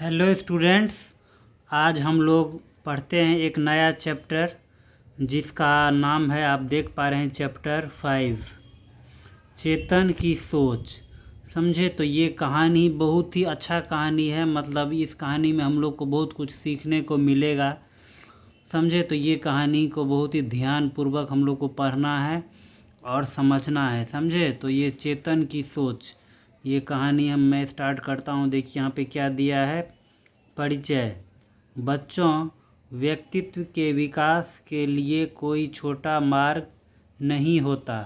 Hello students. आज हम लोग पढ़ते हैं एक नया चैप्टर जिसका नाम है, आप देख पा रहे हैं, चैप्टर 5 चेतन की सोच। समझे तो ये कहानी बहुत ही अच्छा कहानी है। मतलब इस कहानी में हम लोग को बहुत कुछ सीखने को मिलेगा। समझे तो ये कहानी को बहुत ही ध्यानपूर्वक हम लोग को पढ़ना है और समझना है। समझे तो ये चेतन की सोच, ये कहानी मैं स्टार्ट करता हूँ। देखिए यहाँ पे क्या दिया है। परिचय। बच्चों, व्यक्तित्व के विकास के लिए कोई छोटा मार्ग नहीं होता।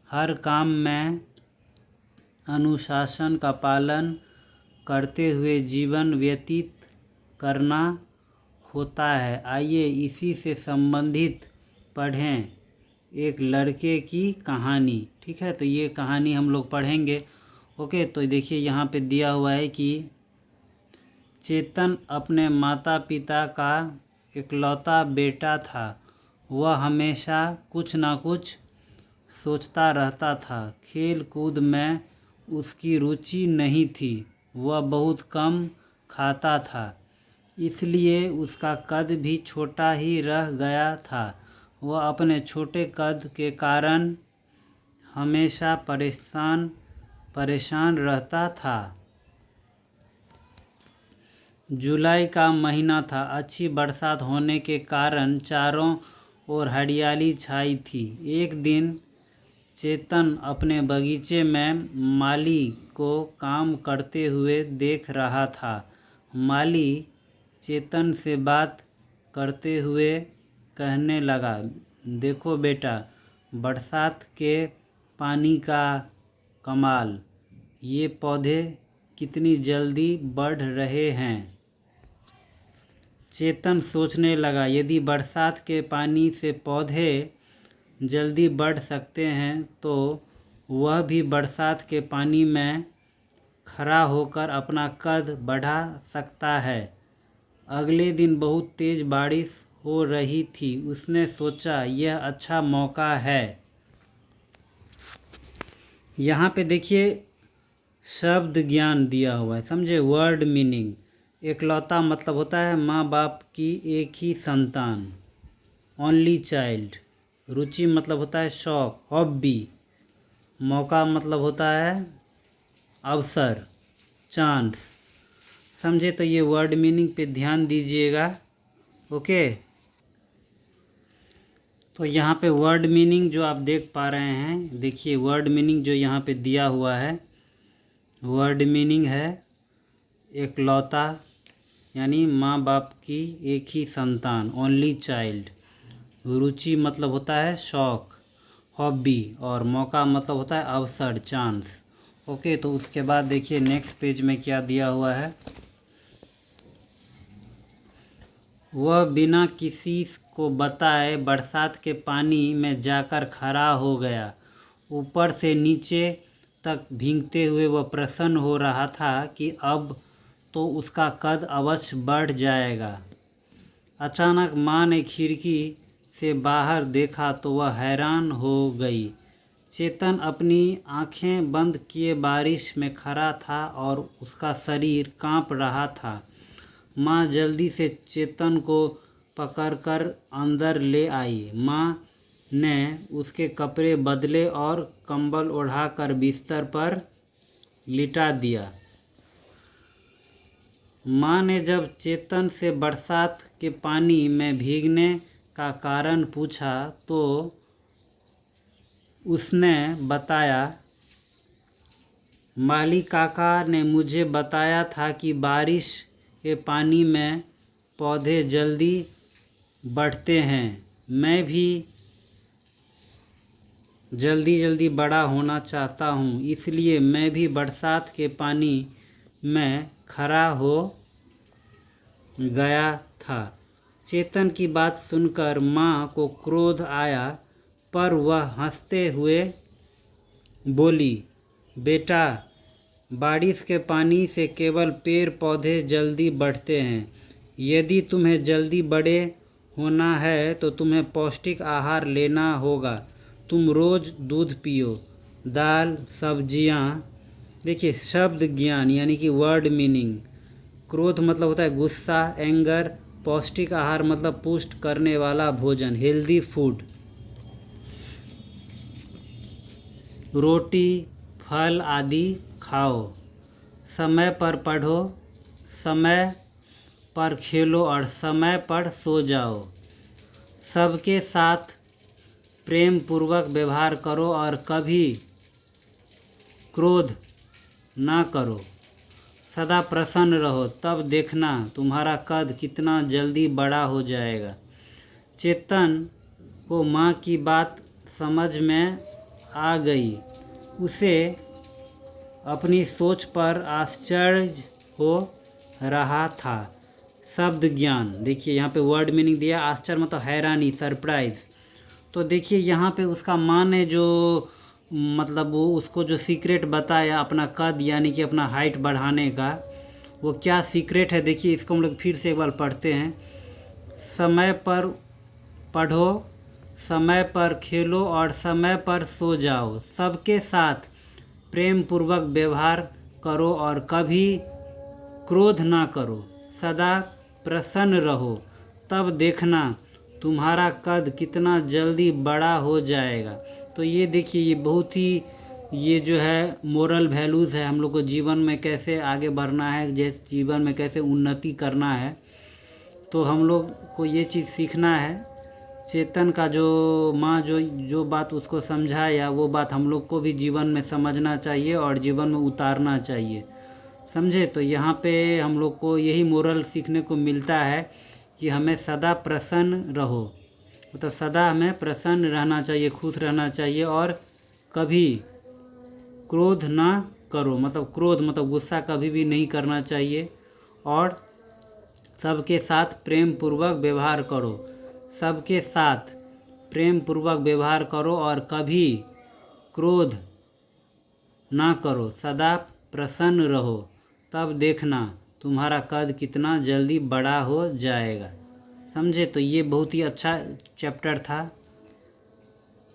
हर काम में अनुशासन का पालन करते हुए जीवन व्यतीत करना होता है। आइए इसी से संबंधित पढ़ें एक लड़के की कहानी। ठीक है, तो ये कहानी हम लोग पढ़ेंगे। ओके, तो देखिए यहाँ पे दिया हुआ है कि चेतन अपने माता पिता का इकलौता बेटा था। वह हमेशा कुछ ना कुछ सोचता रहता था। खेल कूद में उसकी रुचि नहीं थी। वह बहुत कम खाता था, इसलिए उसका कद भी छोटा ही रह गया था। वह अपने छोटे कद के कारण हमेशा परेशान रहता था। जुलाई का महीना था। अच्छी बरसात होने के कारण चारों ओर हरियाली छाई थी। एक दिन चेतन अपने बगीचे में माली को काम करते हुए देख रहा था। माली चेतन से बात करते हुए कहने लगा, देखो बेटा, बरसात के पानी का कमाल। ये पौधे कितनी जल्दी बढ़ रहे हैं। चेतन सोचने लगा, यदि बरसात के पानी से पौधे जल्दी बढ़ सकते हैं तो वह भी बरसात के पानी में खड़ा होकर अपना कद बढ़ा सकता है। अगले दिन बहुत तेज बारिश हो रही थी। उसने सोचा यह अच्छा मौका है। यहाँ पे देखिए शब्द ज्ञान दिया हुआ है। समझे, वर्ड मीनिंग। इकलौता मतलब होता है माँ बाप की एक ही संतान, ओनली चाइल्ड। रुचि मतलब होता है शौक, हॉबी। मौका मतलब होता है अवसर, चांस। समझे तो ये वर्ड मीनिंग पे ध्यान दीजिएगा। ओके, तो यहाँ पे वर्ड मीनिंग जो आप देख पा रहे हैं, देखिए वर्ड मीनिंग जो यहाँ पे दिया हुआ है, वर्ड मीनिंग है इकलौता यानी माँ बाप की एक ही संतान, ओनली चाइल्ड। रुचि मतलब होता है शौक, हॉबी। और मौका मतलब होता है अवसर, चांस। ओके, तो उसके बाद देखिए नेक्स्ट पेज में क्या दिया हुआ है। वह बिना किसी को बताए बरसात के पानी में जाकर खड़ा हो गया। ऊपर से नीचे तक भीगते हुए वह प्रसन्न हो रहा था कि अब तो उसका कद अवश्य बढ़ जाएगा। अचानक माँ ने खिड़की से बाहर देखा तो वह हैरान हो गई। चेतन अपनी आंखें बंद किए बारिश में खड़ा था और उसका शरीर कांप रहा था। माँ जल्दी से चेतन को पकड़कर अंदर ले आई। माँ ने उसके कपड़े बदले और कंबल ओढ़ाकर बिस्तर पर लिटा दिया। माँ ने जब चेतन से बरसात के पानी में भीगने का कारण पूछा तो उसने बताया, माली काका ने मुझे बताया था कि बारिश के पानी में पौधे जल्दी बढ़ते हैं। मैं भी जल्दी बड़ा होना चाहता हूँ, इसलिए मैं भी बरसात के पानी में खड़ा हो गया था। चेतन की बात सुनकर माँ को क्रोध आया, पर वह हंसते हुए बोली, बेटा, बारिश के पानी से केवल पेड़ पौधे जल्दी बढ़ते हैं। यदि तुम्हें जल्दी बड़े होना है तो तुम्हें पौष्टिक आहार लेना होगा। तुम रोज़ दूध पियो, दाल, सब्जियाँ। देखिए शब्द ज्ञान यानी कि वर्ड मीनिंग। क्रोध मतलब होता है गुस्सा, एंगर। पौष्टिक आहार मतलब पुष्ट करने वाला भोजन, हेल्दी फूड। रोटी, फल आदि खाओ। समय पर पढ़ो, समय पर खेलो और समय पर सो जाओ। सबके साथ प्रेम पूर्वक व्यवहार करो और कभी क्रोध ना करो। सदा प्रसन्न रहो, तब देखना तुम्हारा कद कितना जल्दी बड़ा हो जाएगा। चेतन को माँ की बात समझ में आ गई। उसे अपनी सोच पर आश्चर्य हो रहा था। शब्द ज्ञान, देखिए यहाँ पे वर्ड मीनिंग दिया। आश्चर्य मतलब हैरानी, सरप्राइज। तो देखिए यहाँ पे उसका माँ ने जो मतलब वो उसको जो सीक्रेट बताया अपना कद यानी कि अपना हाइट बढ़ाने का, वो क्या सीक्रेट है देखिए। इसको हम लोग फिर से एक बार पढ़ते हैं। समय पर पढ़ो, समय पर खेलो और समय पर सो जाओ। सबके साथ प्रेम पूर्वक व्यवहार करो और कभी क्रोध ना करो। सदा प्रसन्न रहो, तब देखना तुम्हारा कद कितना जल्दी बड़ा हो जाएगा। तो ये देखिए, ये बहुत ही ये जो है मोरल वैल्यूज़ है, हम लोग को जीवन में कैसे आगे बढ़ना है, जैसे जीवन में कैसे उन्नति करना है। तो हम लोग को ये चीज़ सीखना है। चेतन का जो माँ जो बात उसको समझाया, वो बात हम लोग को भी जीवन में समझना चाहिए और जीवन में उतारना चाहिए, समझे। तो यहाँ पे हम लोग को यही मोरल सीखने को मिलता है कि हमें सदा प्रसन्न रहो, मतलब सदा हमें प्रसन्न रहना चाहिए, खुश रहना चाहिए और कभी क्रोध ना करो, मतलब क्रोध मतलब गुस्सा कभी भी नहीं करना चाहिए। और सबके साथ प्रेम पूर्वक व्यवहार करो, सबके साथ प्रेम पूर्वक व्यवहार करो और कभी क्रोध ना करो। सदा प्रसन्न रहो, तब देखना तुम्हारा कद कितना जल्दी बड़ा हो जाएगा, समझे। तो ये बहुत ही अच्छा चैप्टर था।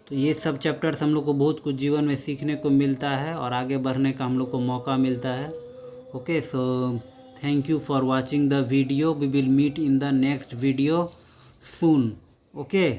तो ये सब चैप्टर्स हम लोग को बहुत कुछ जीवन में सीखने को मिलता है और आगे बढ़ने का हम लोग को मौका मिलता है। Okay, so thank you for watching the video. We will meet in the next video soon. Okay.